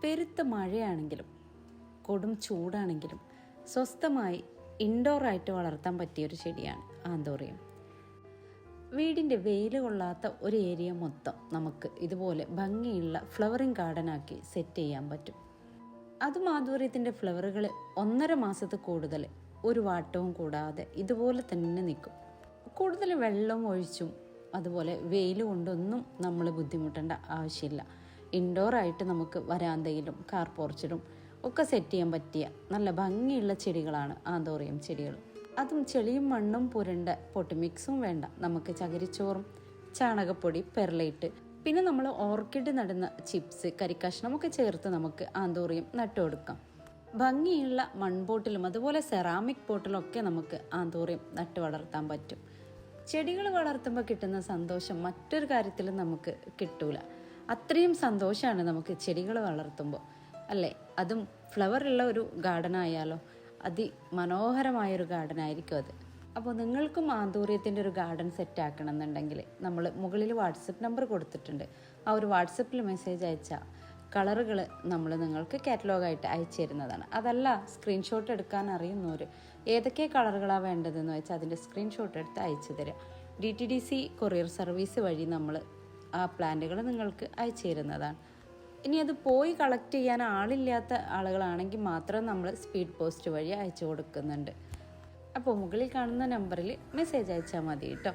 പെരുത്ത മഴയാണെങ്കിലും കൊടും ചൂടാണെങ്കിലും സ്വസ്ഥമായി ഇൻഡോറായിട്ട് വളർത്താൻ പറ്റിയൊരു ചെടിയാണ് ആന്തോറിയം. വീടിൻ്റെ വെയിൽ കൊള്ളാത്ത ഒരു ഏരിയ മൊത്തം നമുക്ക് ഇതുപോലെ ഭംഗിയുള്ള ഫ്ലവറിങ് ഗാർഡനാക്കി സെറ്റ് ചെയ്യാൻ പറ്റും. അതും ആന്തോറിയത്തിൻ്റെ ഫ്ലവറുകൾ 1.5 മാസത്തിൽ കൂടുതൽ ഒരു വാട്ടവും കൂടാതെ ഇതുപോലെ തന്നെ നിൽക്കും. കൂടുതൽ വെള്ളം ഒഴിച്ചും അതുപോലെ വെയിൽ കൊണ്ടൊന്നും നമ്മൾ ബുദ്ധിമുട്ടേണ്ട ആവശ്യമില്ല. ഇൻഡോറായിട്ട് നമുക്ക് വരാന്തയിലും കാർ പോർച്ചിലും ഒക്കെ സെറ്റ് ചെയ്യാൻ പറ്റിയ നല്ല ഭംഗിയുള്ള ചെടികളാണ് ആന്തോറിയം ചെടികൾ. അതും ചെളിയും മണ്ണും പുരണ്ട പൊട്ട് മിക്സും വേണ്ട. നമുക്ക് ചകിരിച്ചോറും ചാണകപ്പൊടി പെർലൈറ്റ് പിന്നെ നമ്മൾ ഓർക്കിഡ് നടുന്ന ചിപ്സ് കരിക്കഷ്ണമൊക്കെ ചേർത്ത് നമുക്ക് ആന്തോറിയം നട്ടുകൊടുക്കാം. ഭംഗിയുള്ള മൺപോട്ടിലും അതുപോലെ സെറാമിക് പോട്ടിലൊക്കെ നമുക്ക് ആന്തോറിയം നട്ട് വളർത്താൻ പറ്റും. ചെടികൾ വളർത്തുമ്പോൾ കിട്ടുന്ന സന്തോഷം മറ്റൊരു കാര്യത്തിലും നമുക്ക് കിട്ടൂല. അത്രയും സന്തോഷമാണ് നമുക്ക് ചെടികൾ വളർത്തുമ്പോൾ, അല്ലേ? അതും ഫ്ലവറുള്ള ഒരു ഗാർഡൻ ആയാലോ, അതിമനോഹരമായൊരു ഗാർഡൻ ആയിരിക്കും അത്. അപ്പോൾ നിങ്ങൾക്കും ആന്തോറിയത്തിൻ്റെ ഒരു ഗാർഡൻ സെറ്റ് ആക്കണം എന്നുണ്ടെങ്കിൽ നമ്മൾ മുകളിൽ വാട്സപ്പ് നമ്പർ കൊടുത്തിട്ടുണ്ട്. ആ ഒരു വാട്സപ്പിൽ മെസ്സേജ് അയച്ചാൽ കളറുകൾ നമ്മൾ നിങ്ങൾക്ക് കാറ്റലോഗായിട്ട് അയച്ചു തരുന്നതാണ്. അതല്ല സ്ക്രീൻഷോട്ട് എടുക്കാൻ അറിയുന്നവർ ഏതൊക്കെ കളറുകളാണ് വേണ്ടതെന്ന് വെച്ചാൽ അതിൻ്റെ സ്ക്രീൻഷോട്ട് എടുത്ത് അയച്ചു തരിക. DTDC കൊറിയർ സർവീസ് വഴി നമ്മൾ ആ പ്ലാന്റുകൾ നിങ്ങൾക്ക് അയച്ചു തരുന്നതാണ്. ഇനി അത് പോയി കളക്ട് ചെയ്യാൻ ആളില്ലാത്ത ആളുകളാണെങ്കിൽ മാത്രം നമ്മൾ സ്പീഡ് പോസ്റ്റ് വഴി അയച്ചു കൊടുക്കുന്നുണ്ട്. അപ്പോൾ മുകളിൽ കാണുന്ന നമ്പറിൽ മെസ്സേജ് അയച്ചാൽ മതി കേട്ടോ.